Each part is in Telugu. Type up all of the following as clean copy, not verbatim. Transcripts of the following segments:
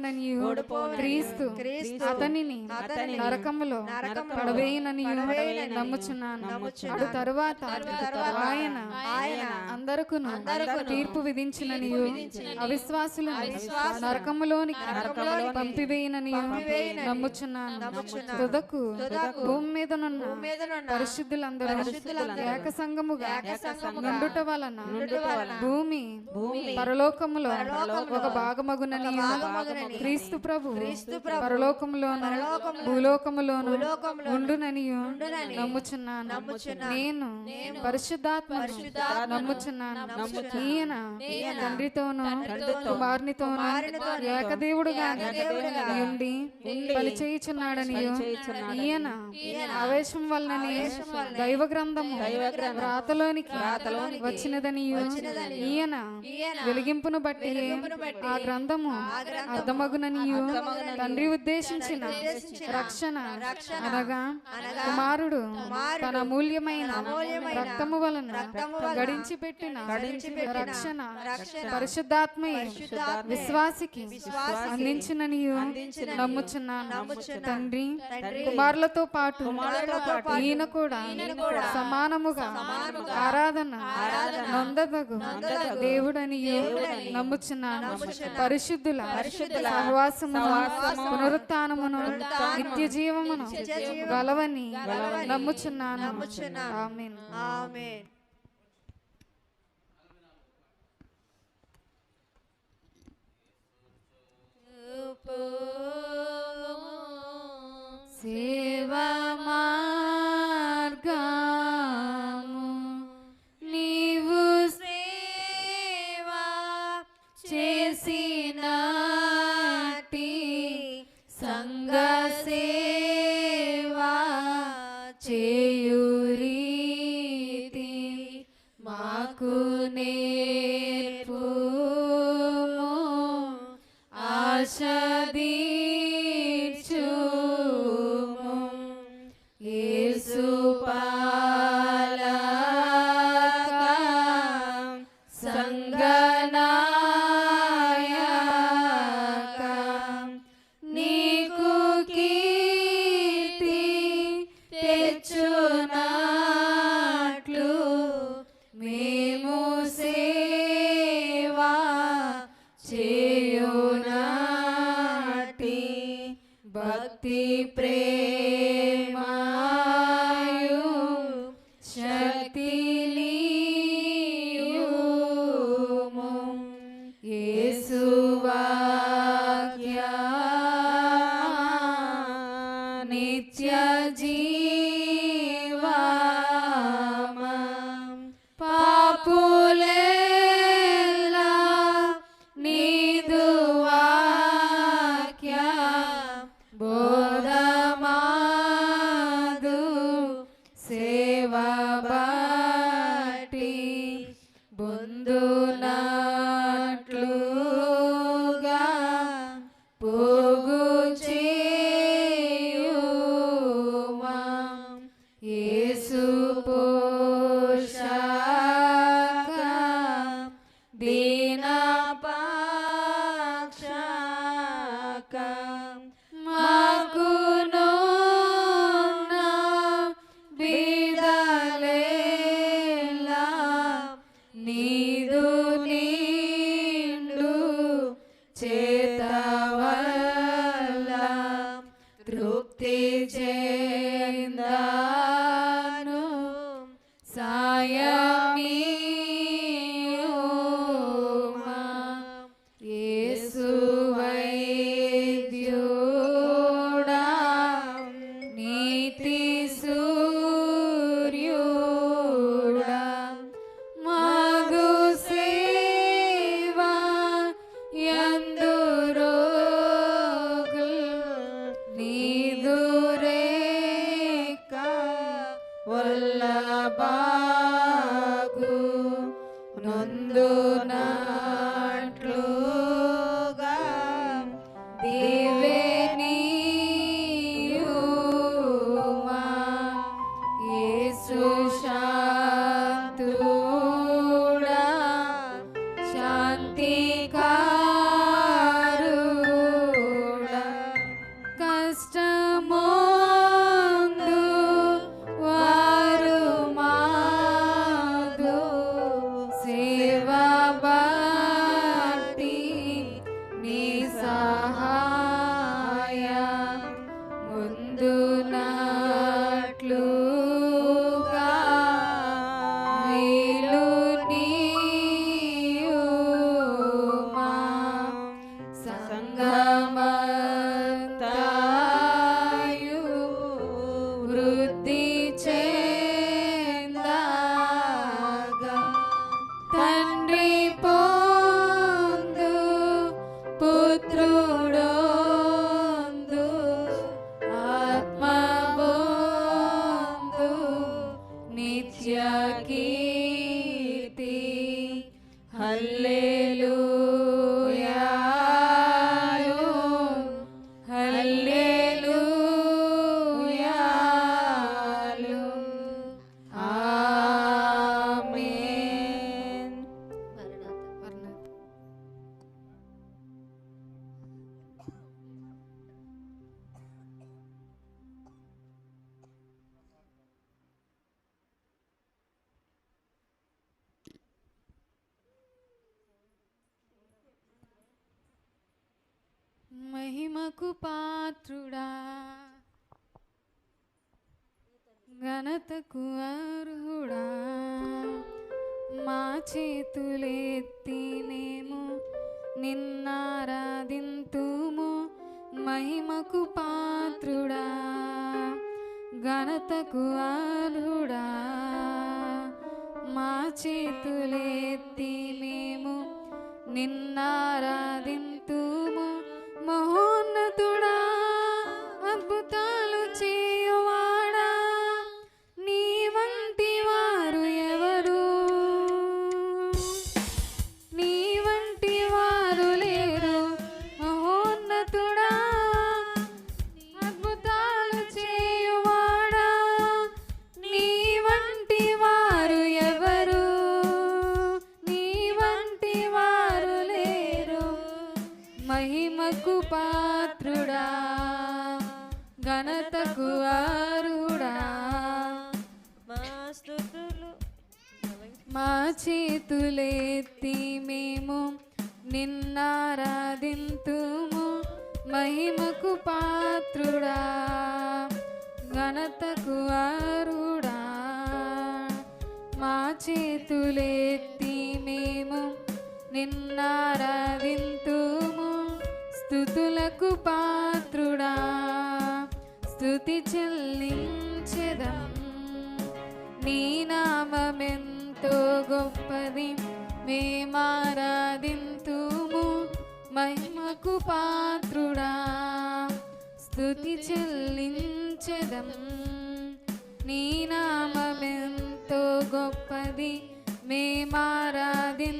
ఓడిపోవుననియు క్రీస్తు అతనిని నరకములో పడవేయుననియు నమ్ముచున్నాను. అటు తరువాత ఆయన అందరకును తీర్పు విధించిననియు అవిశ్వాసులను నరకములోనికి పంపివేయుననియు నమ్ముచున్నాను. తుదకు భూమి మీదనున్న పరిశుద్ధులందరూ ఏక సంఘముగా నుండుట వలన భూమి పరలోకములో ఒక భాగమగుననియు క్రీస్తు ప్రభు పరలోకములోను భూలోకములోను ఉండుననియు నమ్ముచున్నాను. నేను పరిశుద్ధాత్మ నమ్ముచున్నాను. ఈయన తండ్రితోనూ కుమారునితోనూ ఏకదేవుడుగా ఉండి పనిచేయుచున్నాడనియు ఈయన ఆవేశం వలననే దైవ గ్రంథము వ్రాతలోనికి వచ్చినదనియు ఈయన వెలిగింపును బట్టి ఆ గ్రంథము అర్థమగుననియు తండ్రి ఉద్దేశించిన రక్షణ అనగా కుమారుడు తన అమూల్యమైన రక్తము వలన గడించి పెట్టిన రక్షణ పరిశుద్ధాత్మయే విశ్వాసికి అందించిననియు నమ్ముచున్నాను. తండ్రి కుమారులతో పాటు ఈయన కూడా సమానముగా ఆరాధన నొందదగు దేవుడనియు నమ్ముచున్నాను. పరిశుద్ధుల సహవాసమును పునరుత్థానమును నిత్య జీవమును గలవని నమ్ముచున్నాను. ఆమేన్. ఆమేన్. సేవా మార్గము నీవు సేవా చేసినట్టి సంఘ సేవా చేయురీతి మాకు నేర్పుము ఆశదీర్చుము యేసు పాలక సంగనాయక నీకు కీర్తి తెచ్చునట్లు మేము సేవా చేయునట్టి భక్తి ప్రేమాయు శక్తి నీయుము యేసు వాక్య నిత్య జీవమా పాపులెల్లా నీదు వాక్య బోధమాదు సేవా బాటి బొందునట్లుగా పోగు చేయుమా యేసు పోషక దీనపక్షక మాకును బిడలేలా నీదు నిండు చేతవల్ల తృప్తి చెందాను సాయమీయుమా యేసు వైద్యుడా నీతి సూర్యుడా మగు సేవా యందు రోగుల్ నీదు రేక వల్లబాగు నొందునట్లుగా దివ్యనీయుమా యేసు శాంతుడా శాంతికారుడా సహాయ ముందు నాట్లుగా వీలు నీయుమా సంగమంతాయు వృద్ధి చెందగా తండ్రి పొందు పుత్రుడొందు ఆత్మ పొందు నిత్య కీర్తి హల్లెలూయాలు హల్లెలూయాలు ఆమేన్. మహిమకు పాత్రుడా ఘనతకు అర్హుడా మా చేతులెత్తి మేము నిన్నారాధింతుము. మహిమకు పాత్రుడా ఘనతకు అర్హుడా మా చేతులెత్తి మేము నిన్నారాధింతుము. మహోన్నతుడా అద్భుతాలు చేయువాడా నీ వంటి వారు ఎవరు? నీ వంటి వారు లేరు. మహోన్నతుడా అద్భుతాలు చేయువాడా నీ వంటి వారు ఎవరు? నీ వంటి వారు లేరు. మహిమకు పాత్రుడా ఘనతకు అర్హుడా మా చేతులెత్తి మేము నిన్నారాధింతుము. మహిమకు పాత్రుడా ఘనతకు అర్హుడా మా చేతులెత్తి మేము నిన్నారాధింతుము. స్తుతులకు పాత్రుడా స్తుతి చెల్లించెదం. నీ నామమెంతో గొప్పది మేమారాధింతుము. మహిమకు పాత్రుడా స్తుతి చెల్లించెదం. నీ నామమెంతో గొప్పది మేమారాధింతుము.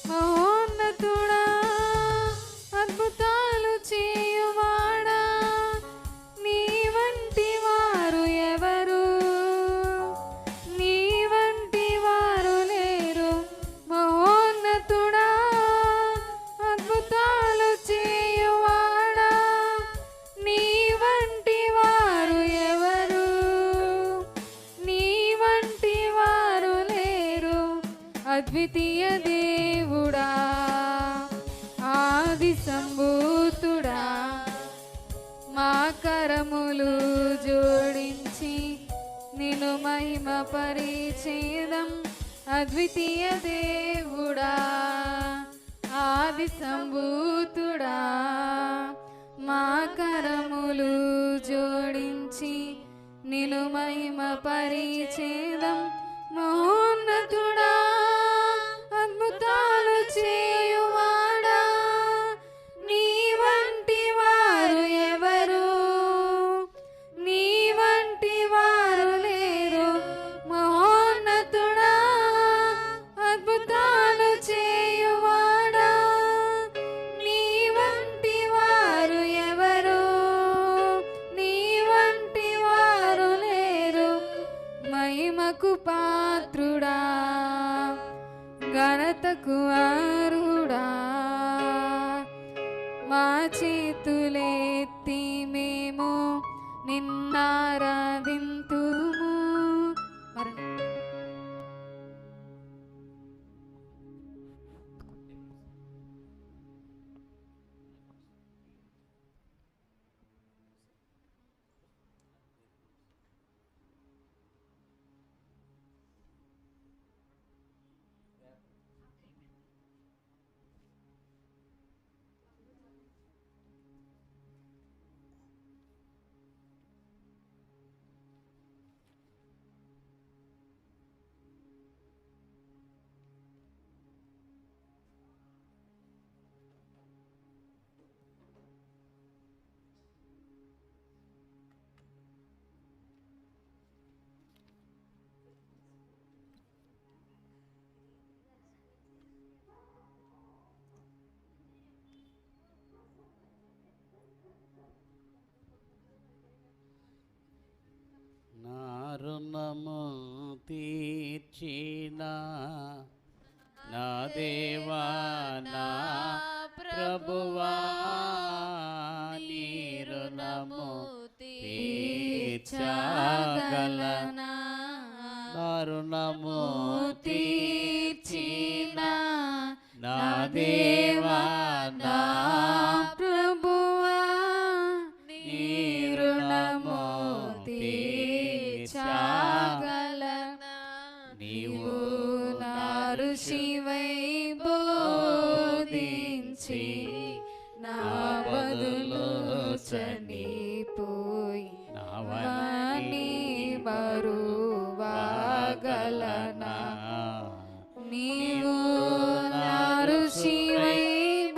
మహోన్నతుడా అద్భుతాలు చేయువాడా నీ వంటి వారు ఎవరు? నీ వంటి వారు లేరు. మహోన్నతుడా అద్భుతాలు చేయువాడా నీ వంటి వారు ఎవరు? నీ వంటి వారు లేరు. అద్వితీయ దేవుడా ఆది సంభూతుడా మా కరములు జోడించి నిన్ను మహిమ పరిచేదం. అద్వితీయ దేవుడా ఆది సంభూతుడా మా కరములు జోడించి నిన్ను మహిమ పరిచేదం. మహోన్నతుడా అద్భుతాలు చేయువాడా నీ వంటి వారు ఎవరు? నీ వంటి వారు లేరు. మహోన్నతుడా అద్భుతాలు చేయువాడా నీ వంటి వారు ఎవరు? నీ వంటి వారు లేరు. మహిమకు పాత్రుడా ఘనతకు అర్హుడా మా చేతులెత్తి మేము నిన్నారాధింతుము. తీర్చిన నా దేవా నా ప్రభువా నీ రుణము తీర్చగలనా నా రుణము తీర్చిన నా దేవా నా ప్రభువా నీ రుణము తీర్చగలనా నీవు నా ఋషివై బోధించి నా బదులు చనిపోయి నావని మరువగలనా నీవు నా ఋషివై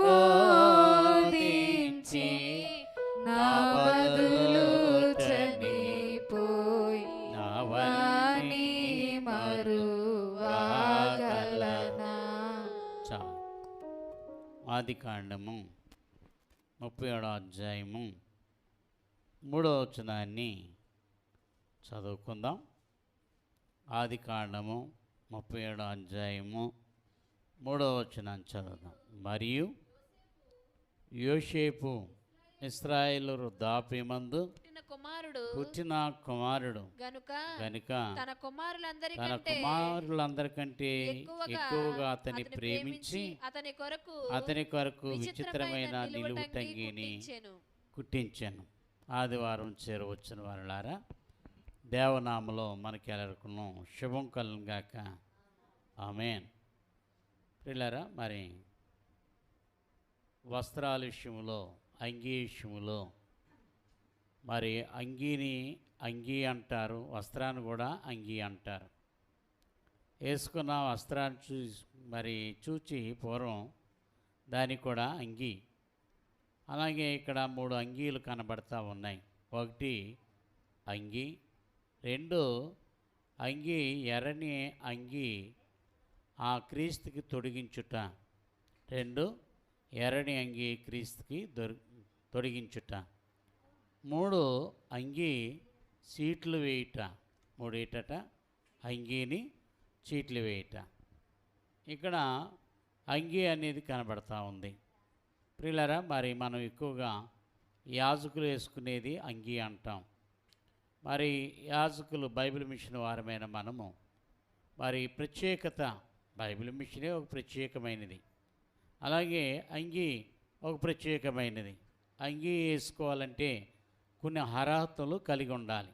బోధించి నా బదులు చనిపోయి నావని మరువగలనా. ఆదికాండము 37వ అధ్యాయము 3వ వచనాన్ని చదువుకుందాం. ఆదికాండము 37వ అధ్యాయము 3వ వచనాన్ని చదువుదాం. మరియు యోసేపు ఇశ్రాయేలు వృద్ధాప్యమందు పుట్టిన కుమారుడు గనుక తన కుమారులందరికంటే ఎక్కువగా అతన్ని ప్రేమించి అతని కొరకు విచిత్రమైన నిలువుటంగిని కుట్టించాను. ఆదివారం చేరవచ్చిన వారులారా, దేవనామలో మనకి ఎల్లరికను శుభం కలుగును గాక. ఆమేన్. ప్రియులారా, మరి వస్త్రాల విషయంలో, అంగీ విషయంలో, మరి అంగీని అంగీ అంటారు, వస్త్రాన్ని కూడా అంగీ అంటారు. వేసుకున్న వస్త్రాన్ని చూచి పూర్వం దానికి కూడా అంగీ. అలాగే ఇక్కడ 3 అంగీలు కనబడతా ఉన్నాయి. 1 అంగీ, 2 అంగీ ఎర్రని అంగీ ఆ క్రీస్తుకి తొడిగించుట, 2 ఎర్రని అంగీ క్రీస్తుకి తొడిగించుట, 3 అంగీ చీట్లు వేయుట, 3 అంగీని చీట్లు వేయుట. ఇక్కడ అంగీ అనేది కనబడతా ఉంది. ప్రియులారా, మరి మనం ఎక్కువగా యాజకులు వేసుకునేది అంగీ అంటాం. మరి యాజకులు బైబిల్ మిషన్ వారమైన మనము మరి ప్రత్యేకత, బైబిల్ మిషనే ఒక ప్రత్యేకమైనది, అలాగే అంగీ ఒక ప్రత్యేకమైనది. అంగీ వేసుకోవాలంటే కొన్ని అర్హతలు కలిగి ఉండాలి,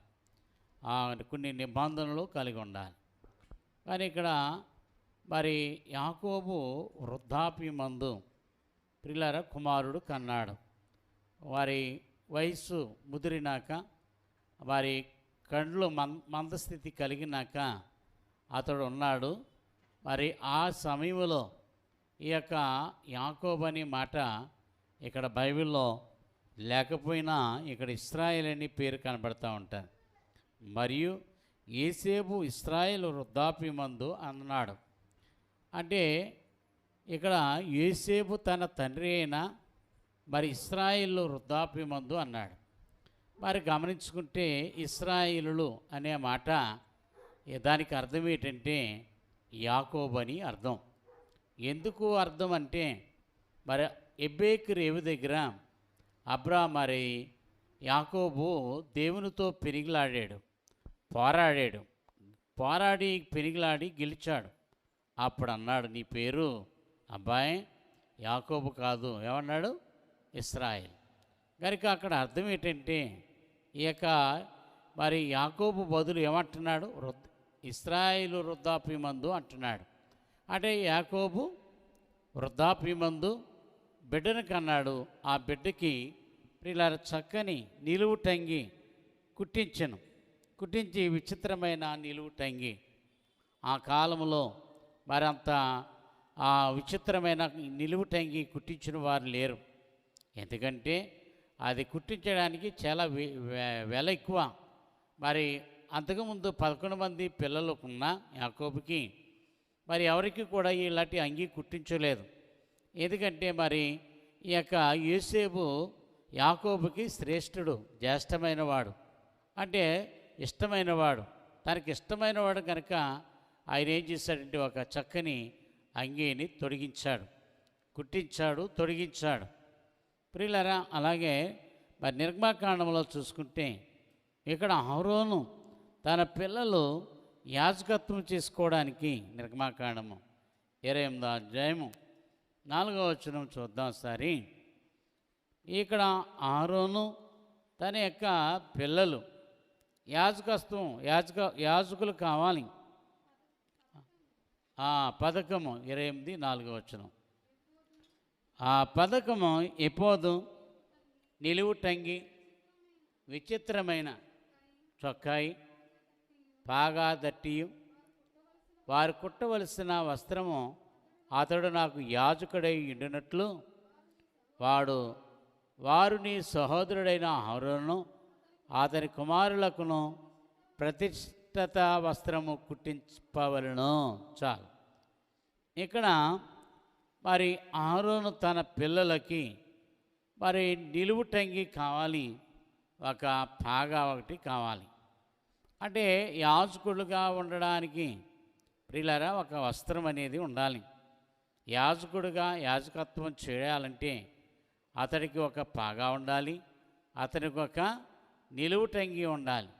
కొన్ని నిబంధనలు కలిగి ఉండాలి. కానీ ఇక్కడ మరి యాకోబు వృద్ధాప్యమందు ప్రియులారా కుమారుడు కన్నాడు. వారి వయస్సు ముదిరినాక, వారి కండ్లు మందస్థితి కలిగినాక అతడు ఉన్నాడు. మరి ఆ సమయంలో ఈ యొక్క యాకోబు అనే మాట ఇక్కడ బైబిల్లో లేకపోయినా ఇక్కడ ఇశ్రాయేల్ అని పేరు కనబడుతూ ఉంటారు. మరియు యోసేపు ఇశ్రాయేలు వృద్ధాప్యమందు అన్నాడు. అంటే ఇక్కడ యోసేపు తన తండ్రి అయిన మరి ఇశ్రాయేలు వృద్ధాప్యమందు అన్నాడు. మరి గమనించుకుంటే ఇశ్రాయేలులు అనే మాట దానికి అర్థం ఏంటంటే యాకోబు అని అర్థం. ఎందుకు అర్థం అంటే మరి ఎబ్బేకు రేవు దగ్గర మరి యాకోబు దేవునితో పోరాడి పెనిగిలాడి గెలిచాడు. అప్పుడు అన్నాడు, నీ పేరు అబ్బాయి యాకోబు కాదు, ఏమన్నాడు, ఇశ్రాయేల్. కనుక అక్కడ అర్థం ఏంటంటే ఈ యొక్క మరి యాకోబు బదులు ఏమంటున్నాడు, ఇశ్రాయేలు వృద్ధాప్యమందు అంటున్నాడు. అంటే యాకోబు వృద్ధాప్యమందు బిడ్డను కన్నాడు. ఆ బిడ్డకి ప్రియులార చక్కని నిలువుటంగి కుట్టించి విచిత్రమైన నిలువుటంగి. ఆ కాలంలో మరంత ఆ విచిత్రమైన నిలువుటంగి కుట్టించిన వారు లేరు. ఎందుకంటే అది కుట్టించడానికి చాలా వెల ఎక్కువ. మరి అంతకుముందు 11 మంది పిల్లలు ఉన్న యాకోబుకి మరి ఎవరికి కూడా ఇలాంటి అంగీ కుట్టించలేదు. ఎందుకంటే మరి ఈ యొక్క యోసేపు యాకోబుకి శ్రేష్ఠుడు, జ్యేష్ఠమైన వాడు, అంటే ఇష్టమైనవాడు, తనకి ఇష్టమైనవాడు కనుక ఆయన ఏం చేశాడంటే ఒక చక్కని అంగీని తొడిగించాడు, కుట్టించాడు, తొడిగించాడు. ప్రియులారా, అలాగే మరి నిర్గమాకాండంలో చూసుకుంటే ఇక్కడ అహరోను తన పిల్లలు యాజకత్వం చేసుకోవడానికి నిర్గమాకాండము 28వ అధ్యాయము 4వ వచనం చూద్దాం ఒకసారి. ఇక్కడ అహరోను తన యొక్క పిల్లలు యాజకులు కావాలి. ఆ పథకము 28:4 వచనం. ఆ పథకము ఎపోదు, నిలువు టంగి, విచిత్రమైన చొక్కాయి, పాగా దట్టియు, వారు కుట్టవలసిన వస్త్రము అతడు నాకు యాజకుడై ఉండినట్లు వారు నీ సహోదరుడైన అహరోను అతని కుమారులకును ప్రతిష్ఠిత వస్త్రము కుట్టించవలను. చాలు. ఇక్కడ మరి అహరోను తన పిల్లలకి మరి నిలువు టంగి కావాలి, ఒక పాగా ఒకటి కావాలి. అంటే యాజకుడుగా ఉండడానికి ప్రియులారా ఒక వస్త్రం అనేది ఉండాలి. యాజకుడుగా యాజకత్వం చేయాలంటే అతడికి ఒక పాగా ఉండాలి, అతనికి ఒక నిలువు టంగి ఉండాలి.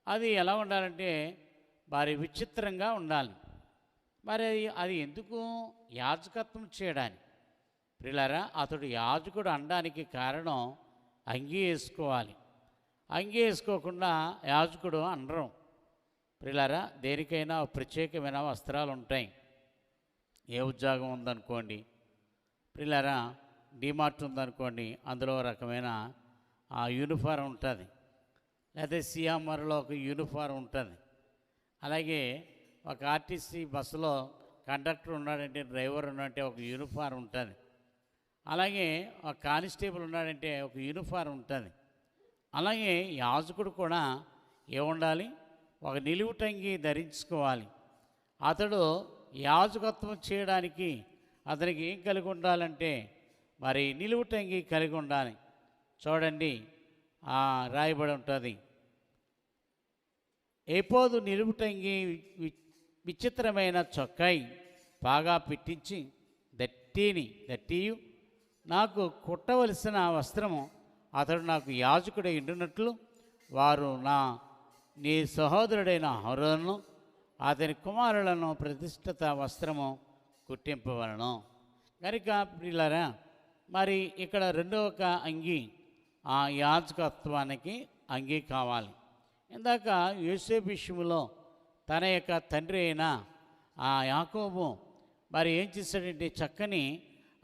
అది ఎలా ఉండాలంటే మరి విచిత్రంగా ఉండాలి. మరి అది ఎందుకు? యాజకత్వం చేయడానికి. ప్రియులారా, అతడు యాజకుడు అనడానికి కారణం అంగీ వేసుకోవాలి. అంగీ వేసుకోకుండా యాజకుడు అనరు. ప్రియులారా, దేనికైనా ప్రత్యేకమైన వస్త్రాలు ఉంటాయి. ఏ ఉద్యోగం ఉందనుకోండి, ప్రియులారా, డిమార్ట్ ఉందనుకోండి, అందులో రకమైన యూనిఫారం ఉంటుంది. లేకపోతే సిఎంఆర్లో ఒక యూనిఫారం ఉంటుంది. అలాగే ఒక ఆర్టీసీ బస్సులో కండక్టర్ ఉన్నాడంటే, డ్రైవర్ ఉన్నాడంటే ఒక యూనిఫారం ఉంటుంది. అలాగే ఒక కానిస్టేబుల్ ఉన్నాడంటే ఒక యూనిఫారం ఉంటుంది. అలాగే యాజకుడు కూడా ఏముండాలి? ఒక నిలువు టంగి ధరించుకోవాలి. అతడు యాజకత్వం చేయడానికి అతనికి ఏం కలిగి ఉండాలంటే మరి నిలువు టంగి కలిగి ఉండాలి. చూడండి, రాయబడి ఉంటుంది. ఏపోదు నిలువు టంగి విచిత్రమైన చొక్కాయి బాగా పెట్టించి దట్టియు నాకు కుట్టవలసిన వస్త్రము అతడు నాకు యాజకుడై ఉండినట్లు వారు నీ సహోదరుడైన అహరోను అతని కుమారులను ప్రతిష్ఠిత వస్త్రము కుట్టింపవలను. కనుక ప్రియులారా, మరి ఇక్కడ రెండవ అంగీ, ఆ యాజకత్వానికి అంగీ కావాలి. ఇందాక యోసేపు విషయంలో తన యొక్క తండ్రి అయిన ఆ యాకోబు మరి ఏం చేశాడంటే చక్కని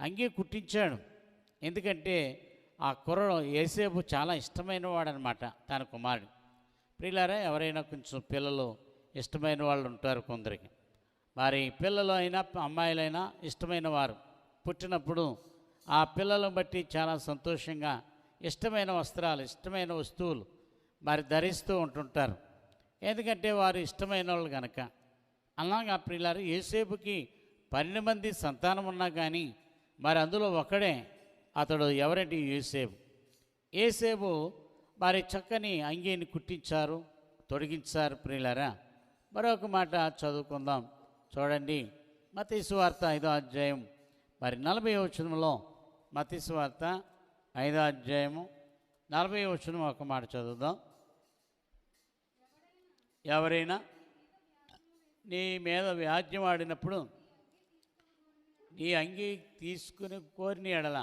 అంగీ కుట్టించాడు. ఎందుకంటే ఆ కుర్రడు యోసేపు చాలా ఇష్టమైన వాడనమాట తన కుమారుడు. ప్రియులారా, ఎవరైనా కొంచెం పిల్లలు ఇష్టమైన వాళ్ళు ఉంటారు కొందరికి. మరి పిల్లలు అయినా అమ్మాయిలైనా ఇష్టమైన వారు పుట్టినప్పుడు ఆ పిల్లలను బట్టి చాలా సంతోషంగా ఇష్టమైన వస్త్రాలు, ఇష్టమైన వస్తువులు మరి ధరిస్తూ ఉంటుంటారు. ఎందుకంటే వారు ఇష్టమైన వాళ్ళు కనుక. అలాగా ప్రియులారా, యోసేపుకి 12 మంది సంతానం ఉన్నా కానీ మరి అందులో ఒకడే అతడు ఎవరంటే యోసేపు మరి చక్కని అంగీని కుట్టించారు, తొడిగించారు. ప్రియులారా, మరొక మాట చదువుకుందాం. చూడండి, మత్తయి సువార్త 5వ అధ్యాయం మరి 40వ వచనంలో, మత్తయి సువార్త 5వ అధ్యాయము 40వ వచనం ఒక మాట చదువుదాం. ఎవరైనా నీ మీద వ్యాజ్యం ఆడినప్పుడు నీ అంగీ తీసుకుని కోరిన ఎడల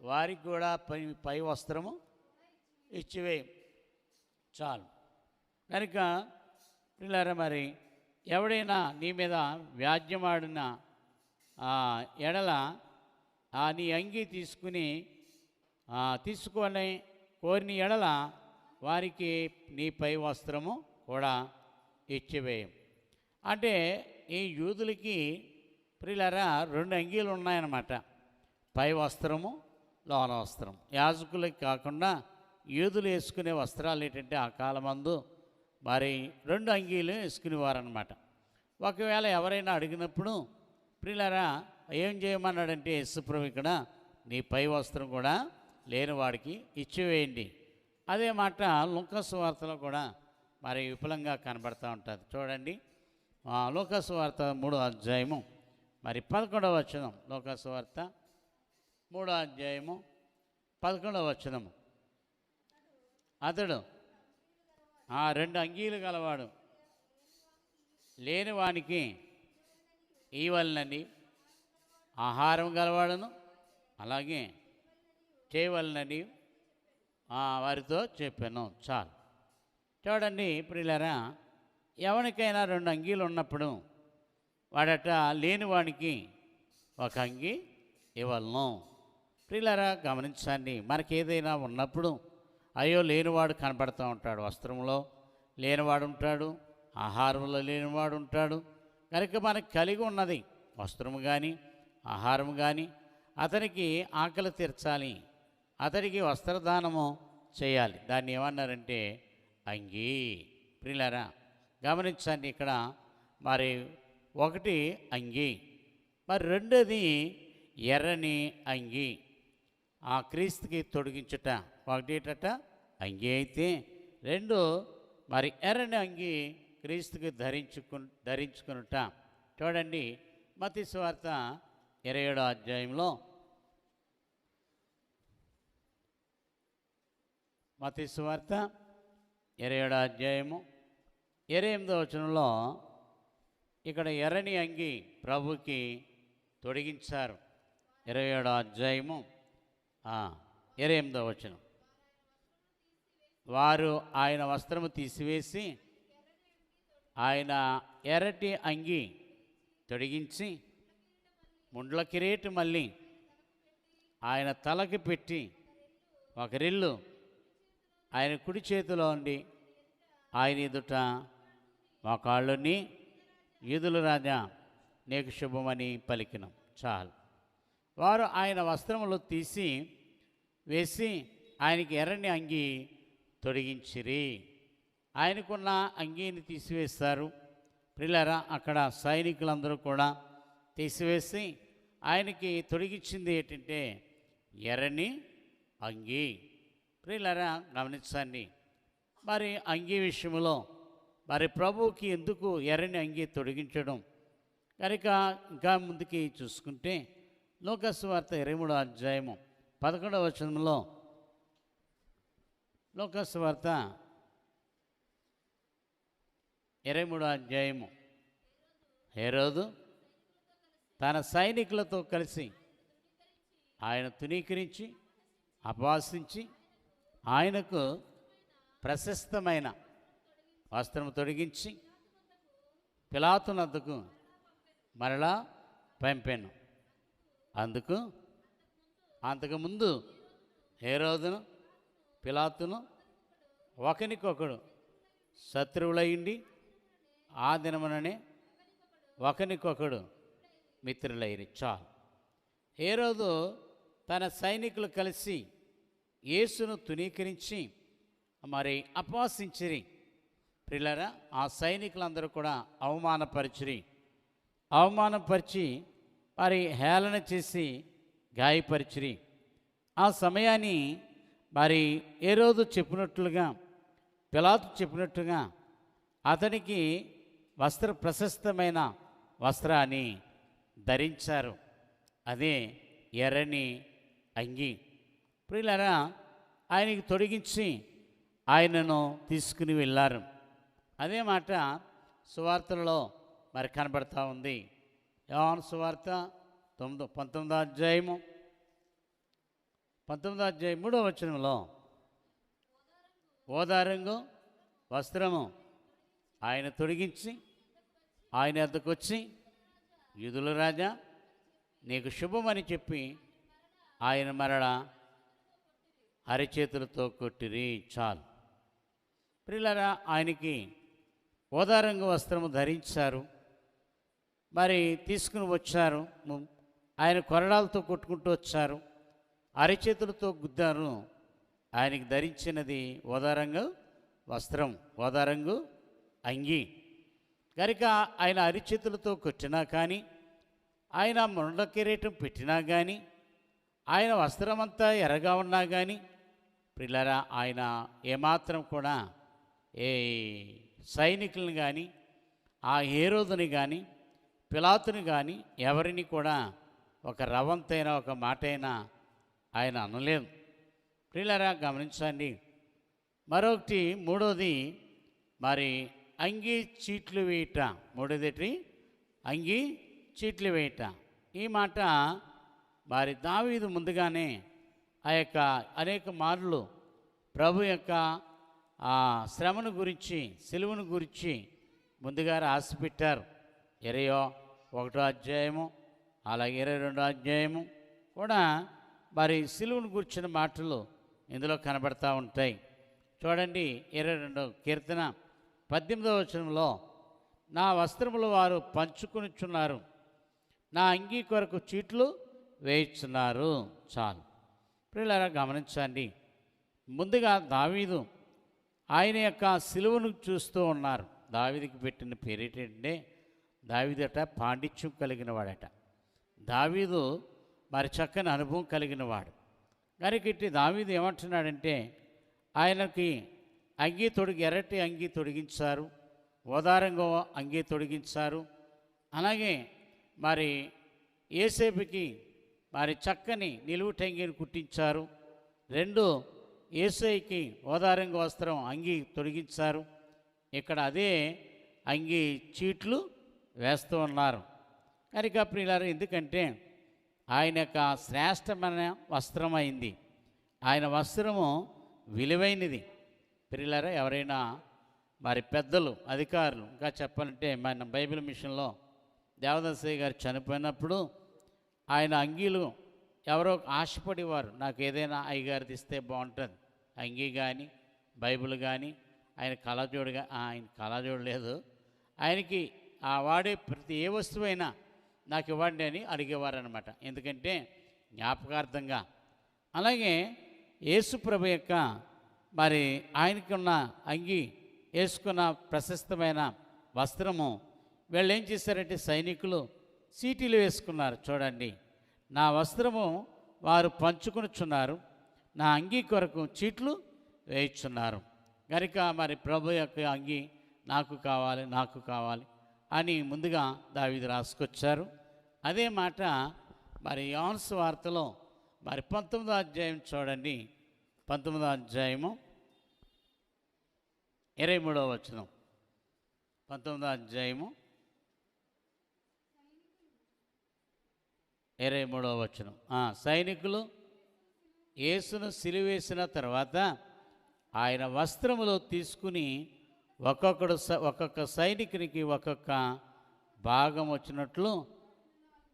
వారికి కూడా పై వస్త్రము ఇచ్చివేయి. చాలు. కనుక పిల్లరా, మరి ఎవడైనా నీ మీద వ్యాజ్యమాడిన ఎడల నీ అంగీ తీసుకొని కోరిన ఎడల వారికి నీ పై వస్త్రము కూడా ఇచ్చివేయం. అంటే ఈ యూదులకి ప్రియులారా 2 అంగీలు ఉన్నాయన్నమాట. పై వస్త్రము, లోన వస్త్రం. యాజకులకి కాకుండా యూదులు వేసుకునే వస్త్రాలు ఏంటంటే ఆ కాలమందు మరి 2 అంగీలు వేసుకునేవారనమాట. ఒకవేళ ఎవరైనా అడిగినప్పుడు ప్రియులారా ఏం చేయమన్నాడంటే యేసుప్రభు ఇక్కడ నీ పై వస్త్రం కూడా లేని వాడికి ఇచ్చివేయండి. అదే మాట లూకా సువార్తలో కూడా మరి విపులంగా కనబడుతూ ఉంటుంది. చూడండి లూకాసు వార్త 3వ అధ్యాయము మరి 11వ వచనం. లూకాసు వార్త 3వ అధ్యాయము 11వ వచనము. అతడు 2 అంగీలు గలవాడు, లేనివానికి ఇవ్వలనని ఆహారం గలవాడను అలాగే చేయవలనని వారితో చెప్పాను. చాలు. చూడండి ప్రియులారా, ఎవరికైనా 2 అంగీలు ఉన్నప్పుడు వాడట లేనివానికి 1 అంగీ ఇవ్వలను. ప్రియులారా గమనించండి, మనకి ఏదైనా ఉన్నప్పుడు అయ్యో లేనివాడు కనపడుతూ ఉంటాడు. వస్త్రంలో లేనివాడు ఉంటాడు, ఆహారంలో లేనివాడు ఉంటాడు. కనుక మనకు కలిగి ఉన్నది వస్త్రము కానీ ఆహారం కానీ అతనికి ఆకలి తీర్చాలి, అతడికి వస్త్రదానము చేయాలి. దాన్ని ఏమన్నారంటే అంగీ. ప్రియులారా గమనించండి, ఇక్కడ మరి 1 అంగీ, మరి 2ది ఎర్రని అంగీ. క్రీస్తుకి తొడిగించుట 1 అంగీ అయితే 2 మరి ఎర్రని అంగీ క్రీస్తుకి ధరించుకునుట. చూడండి మత్తయి సువార్త 27వ అధ్యాయంలో, మత్తయి సువార్త 27వ అధ్యాయము 28వ వచనంలో ఇక్కడ ఎర్రని అంగి ప్రభుకి తొడిగించారు. 27వ అధ్యాయము 28వ వచనం. వారు ఆయన వస్త్రము తీసివేసి ఆయన ఎర్రటి అంగి తొడిగించి ముండ్ల కిరీటం మళ్ళీ ఆయన తలకి పెట్టి 1 రెల్లు ఆయన కుడి చేతిలో ఉండి ఆయన ఎదుట మోకాళ్ళుని యూదుల రాజా నీకు శుభమని పలికినం. చాలు. వారు ఆయన వస్త్రములు తీసి వేసి ఆయనకి ఎర్రని అంగి తొడిగించిరి. ఆయనకున్న అంగీని తీసివేస్తారు. ప్రియులారా అక్కడ సైనికులందరూ కూడా తీసివేసి ఆయనకి తొడిగించింది ఏంటంటే ఎర్రని అంగీ. ప్రియులారా గమనించండి, మరి అంగీ విషయంలో మరి ప్రభువుకి ఎందుకు ఎర్రని అంగీ తొడిగించడం? కనుక ఇంకా ముందుకి చూసుకుంటే లూకాసు వార్త 23వ అధ్యాయము 11వ వచనంలో, లూకాసు వార్త 23వ అధ్యాయము, హేరోదు తన సైనికులతో కలిసి ఆయన తునీకరించి అపవాసించి ఆయనకు ప్రశస్తమైన వస్త్రము తొడిగించి పిలాతునద్దకు మరలా పంపాను. అంతకుముందు హేరోదును పిలాతును ఒకనికొకడు శత్రువులయ్యుండి ఆ దినముననే ఒకనికొకడు మిత్రులైరి. చాలు. హేరోదు తన సైనికులు కలిసి యేసును తునీకరించి మరి అపవాసించిరి. ప్రియులారా ఆ సైనికులందరూ కూడా అవమానపరిచి మరి హేళన చేసి గాయపరిచిరి. ఆ సమయాన్ని మరి హేరోదు చెప్పినట్లుగా పిలాతు చెప్పినట్టుగా అతనికి ప్రశస్తమైన వస్త్రాన్ని ధరించారు. అదే ఎర్రని అంగి. ప్రియులారా ఆయనకి తొడిగించి ఆయనను తీసుకుని వెళ్ళారు. అదే మాట సువార్తలలో మరి కనబడతా ఉంది. యోహాను సువార్త 19వ అధ్యాయము 3వ వచనంలో ఓదారంగు వస్త్రము ఆయన తొడిగించి ఆయన వద్దకు వచ్చి యూదుల రాజా నీకు శుభమని చెప్పి ఆయన మరలా అరిచేతులతో కొట్టిరి. చాలు. ప్రియులారా ఆయనకి ఓదారంగు వస్త్రము ధరించారు. మరి తీసుకుని వచ్చారు. ఆయన కొరడాలతో కొట్టుకుంటూ వచ్చారు, అరిచేతులతో గుద్దారు. ఆయనకి ధరించినది ఓదారంగు వస్త్రం, ఓదారంగు అంగి. కనుక ఆయన అరిచేతులతో కొట్టినా కానీ, ఆయన ముండ్ల కిరీటం పెట్టినా కానీ, ఆయన వస్త్రమంతా ఎర్రగా ఉన్నా కానీ ప్రియులారా ఆయన ఏమాత్రం కూడా ఏ సైనికులను కానీ ఆ హేరోదుని కానీ పిలాతుని కానీ ఎవరిని కూడా ఒక రవంతైనా ఒక మాట అయినా ఆయన అనలేదు. ప్రియులారా గమనించండి. మరొకటి మూడోది మరి అంగీ చీట్లు వేయట. మూడోది అంగీ చీట్లు వేయట. ఈ మాట మరి దావీదు ముందుగానే ఆ యొక్క అనేక మార్లు ప్రభు యొక్క ఆ శ్రమను గురించి సిలువను గురించి ముందుగా రాసి పెట్టారు. 21వ అధ్యాయము అలాగే 22వ అధ్యాయము కూడా మరి సిలువను గురించిన మాటలు ఇందులో కనబడతా ఉంటాయి. చూడండి 22వ కీర్తన 18వ వచనంలో, నా వస్త్రములు వారు పంచుకొనిచున్నారు, నా అంగీ కొరకు చీట్లు వేయిస్తున్నారు. చాలు ప్రియులారా గమనించండి. ముందుగా దావీదు ఆయన యొక్క సిలువను చూస్తూ ఉన్నారు. దావీదుకి పెట్టిన పేరేంటంటే దావీదట పాండిత్యం కలిగిన వాడట. దావీదు మరి చక్కని అనుభవం కలిగిన వాడు. కనుక దావీదు ఏమంటున్నాడంటే ఆయనకి అంగీ ఎర్రటి అంగీ తొడిగించారు, ఓదారంగా అంగీ తొడిగించారు. అలాగే మరి యేసేపుకి మరి చక్కని నిలువుటంగిని కుట్టించారు. 2 యేసయ్యకి ఓదారంగ వస్త్రం అంగీ తొడిగించారు. ఇక్కడ అదే అంగీ చీట్లు వేస్తూ ఉన్నారు. కనుక ప్రియులారా, ఎందుకంటే ఆయన యొక్క శ్రేష్టమైన వస్త్రం అయింది. ఆయన వస్త్రము విలువైనది. ప్రియులారా, ఎవరైనా మరి పెద్దలు అధికారులు ఇంకా చెప్పాలంటే మన బైబిల్ మిషన్లో దేవదాసయ్య గారు చనిపోయినప్పుడు ఆయన అంగీలు ఎవరో ఆశపడేవారు, నాకు ఏదైనా అయ్యగారిది ఇస్తే బాగుంటుంది, అంగీ కానీ బైబిల్ కానీ. ఆయన కళాజోడు లేదు, ఆయనకి ఆ వాడే ప్రతి ఏ వస్తువైనా నాకు ఇవ్వండి అని అడిగేవారు అనమాట. ఎందుకంటే జ్ఞాపకార్థంగా. అలాగే యేసుప్రభు యొక్క మరి ఆయనకున్న అంగీ వేసుకున్న ప్రశస్తమైన వస్త్రము వీళ్ళు ఏం చేశారంటే సైనికులు సీటీలు వేసుకున్నారు. చూడండి, నా వస్త్రము వారు పంచుకొనిచున్నారు, నా అంగీ కొరకు చీట్లు వేయిచున్నారు. కనుక మరి ప్రభు యొక్క అంగీ నాకు కావాలి అని ముందుగా దావీదు రాసుకొచ్చారు. అదే మాట మరి యోహాను సువార్తలో మరి 19వ అధ్యాయం చూడండి. 19వ అధ్యాయము 23వ వచనం. 19వ అధ్యాయము 23వ వచనం. సైనికులు యేసును సిలువేసిన తర్వాత ఆయన వస్త్రములో తీసుకుని ఒక్కొక్క సైనికునికి ఒక్కొక్క భాగం వచ్చినట్లు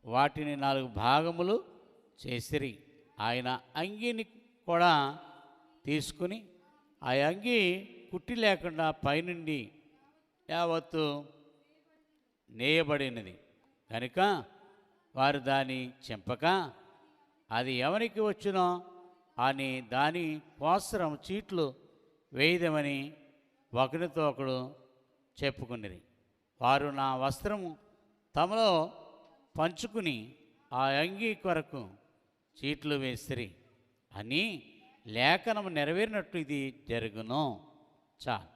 వాటిని 4 భాగములు చేసిరి. ఆయన అంగీని కూడా తీసుకుని ఆ అంగీ కుట్టి లేకుండా పైనుండి యావత్తు నేయబడినది కనుక వారు దాన్ని చెంపక అది ఎవరికి వచ్చునో అని దాని కోసరం చీట్లు వేయదమని ఒకరితో ఒకడు చెప్పుకునిరి. వారు నా వస్త్రము తమలో పంచుకుని ఆ అంగీ కొరకు చీట్లు వేసిరి అని లేఖనము నెరవేరినట్టు ఇది జరుగును. చాలు.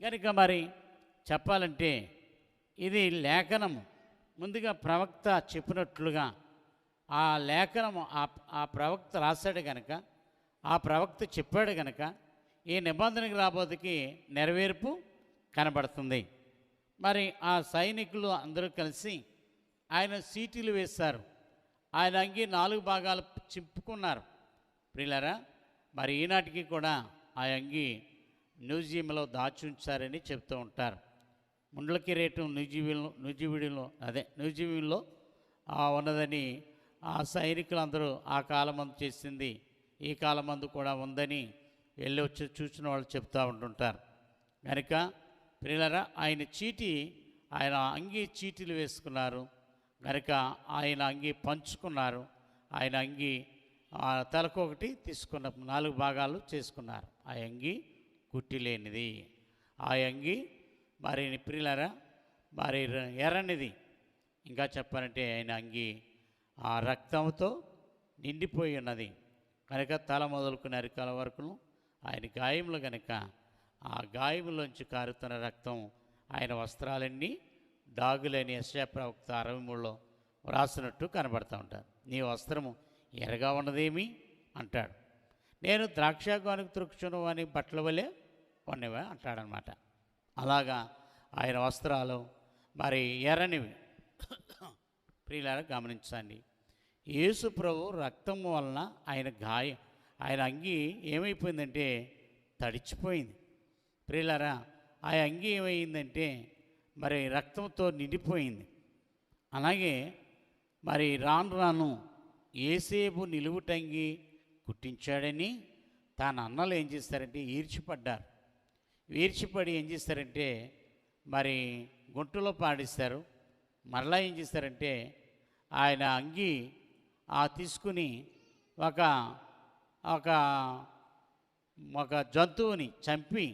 కనుక మరి చెప్పాలంటే ఇది లేఖనము ముందుగా ప్రవక్త చెప్పినట్లుగా ఆ లేఖనము ఆ ప్రవక్త రాశాడు కనుక, ఆ ప్రవక్త చెప్పాడు కనుక ఈ నిబంధనకు రాబోతుకి నెరవేర్పు కనబడుతుంది. మరి ఆ సైనికులు అందరూ కలిసి ఆయన సీటీలు వేశారు. ఆయన అంగి 4 భాగాలు చింపుకున్నారు. ప్రియులారా, మరి ఈనాటికి కూడా ఆ అంగి మ్యూజియంలో దాచి ఉంచారని చెప్తూ ఉంటారు. ముండ్ల కిరీటం మ్యూజియంలో ఉన్నదని ఆ సైనికులందరూ ఆ కాలమందు చేసింది ఈ కాలమందు కూడా ఉందని వెళ్ళి వచ్చి చూసిన వాళ్ళు చెప్తూ ఉంటుంటారు. కనుక ప్రియులారా, ఆయన అంగీ చీటీలు వేసుకున్నారు కనుక ఆయన అంగీ పంచుకున్నారు. ఆయన అంగీ తలకొకటి తీసుకున్న 4 భాగాలు చేసుకున్నారు. ఆ అంగీ కుట్టి లేనిది. ఆ అంగీ మరి ప్రియులారా మరి ఎర్రనిది. ఇంకా చెప్పాలంటే ఆయన అంగీ ఆ రక్తంతో నిండిపోయి ఉన్నది కనుక తల మొదలుకుని అరికాల వరకును ఆయన గాయములు కనుక ఆ గాయములోంచి కారుతున్న రక్తం ఆయన వస్త్రాలన్నీ డాగులని యెషయా ప్రవక్త 63లో వ్రాసినట్టు కనబడుతూ ఉంటారు. నీ వస్త్రము ఎర్రగా ఉన్నదేమి అంటాడు. నేను ద్రాక్షాగానికి త్రుక్షును అని బట్టల వలె ఉన్నవా అంటాడనమాట. అలాగా ఆయన వస్త్రాలు మరి ఎర్రనివి. ప్రియులారా గమనించండి, యేసు ప్రభు రక్తం వలన ఆయన అంగి ఏమైపోయిందంటే తడిచిపోయింది. ప్రియులారా ఆ అంగి ఏమైందంటే మరి రక్తంతో నిండిపోయింది. అలాగే మరి రాను రాను యేసేపు నిలువుటంగి కుట్టించాడని తన అన్నలు ఏం చేస్తారంటే ఈర్చిపడ్డారు. ఈర్చిపడి ఏం చేస్తారంటే మరి గుంటలో పాడిస్తారు. మరలా ఏం చేస్తారంటే ఆయన అంగి తీసుకుని ఒక ఒక ఒక జంతువుని చంపి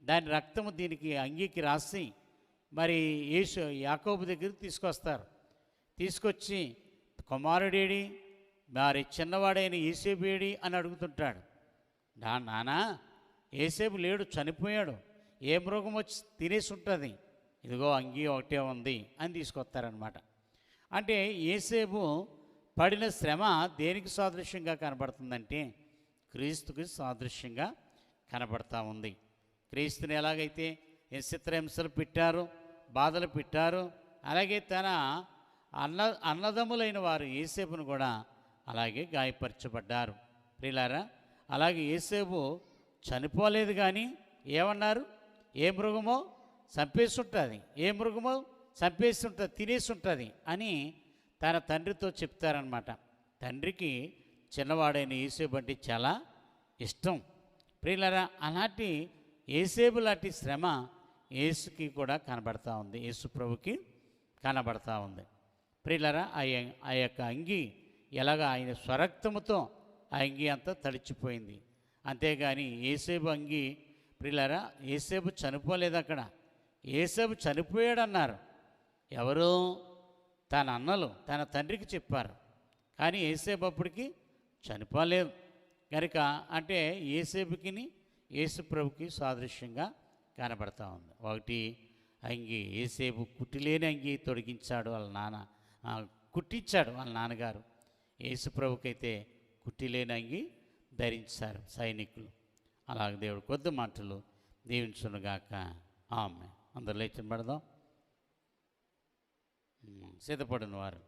దాని రక్తము దీనికి అంగీకి రాసి మరి యాకోబు దగ్గరికి తీసుకొస్తారు. తీసుకొచ్చి కుమారుడేడి మరి చిన్నవాడైన యేసేబేడి అని అడుగుతుంటాడు. నానా యేసేపు లేడు, చనిపోయాడు, ఏ మృగం వచ్చి తినేసి ఉంటుంది, ఇదిగో అంగీ ఒకటే ఉంది అని తీసుకొస్తారనమాట. అంటే యేసేపు పడిన శ్రమ దేనికి సాదృశ్యంగా కనబడుతుందంటే క్రీస్తుకి సాదృశ్యంగా కనబడతా ఉంది. క్రీస్తుని ఎలాగైతే చిత్రహింసలు పెట్టారు, బాధలు పెట్టారు, అలాగే తన అన్నదమ్ములైన వారు యేసేపును కూడా అలాగే గాయపరచబడ్డారు. ప్రియులారా అలాగే యేసేపు చనిపోలేదు, కానీ ఏమన్నారు, ఏ మృగమో చంపేసి ఉంటుంది, ఏ మృగమో చంపేసి ఉంటుంది, తినేసి ఉంటుంది అని తన తండ్రితో చెప్తారనమాట. తండ్రికి చిన్నవాడైన యేసేపు అంటే చాలా ఇష్టం. ప్రియులారా అలాంటి యేసేపు లాంటి శ్రమ యేసుకి కూడా కనబడతా ఉంది, యేసు ప్రభుకి కనబడతా ఉంది. ప్రియులారా ఆ యొక్క అంగి ఎలాగ ఆయన స్వరక్తముతో ఆ అంగి అంతా తడిచిపోయింది. అంతేగాని యేసేపు అంగి ప్రియులారా యేసేపు చనిపోలేదు, అక్కడ యేసేపు చనిపోయాడన్నారు. ఎవరు? తన అన్నలు తన తండ్రికి చెప్పారు, కానీ యేసేపు అప్పటికి చనిపోలేదు కనుక అంటే యేసేపుకి యేసు ప్రభుకి సాదృశ్యంగా కనబడతా ఉంది. ఒకటి అంగి యేసేపు కుట్టిలేని అంగి తొడిగించాడు వాళ్ళ నాన్న, కుట్టించాడు వాళ్ళ నాన్నగారు. యేసు ప్రభుకైతే కుట్టిలేని అంగి ధరించారు సైనికులు. అలాగే దేవుడు కొద్ది మాటలు దీవించునుగాక. ఆమె అందరు లేచి పడదాం. సిద్ధపడిన వారు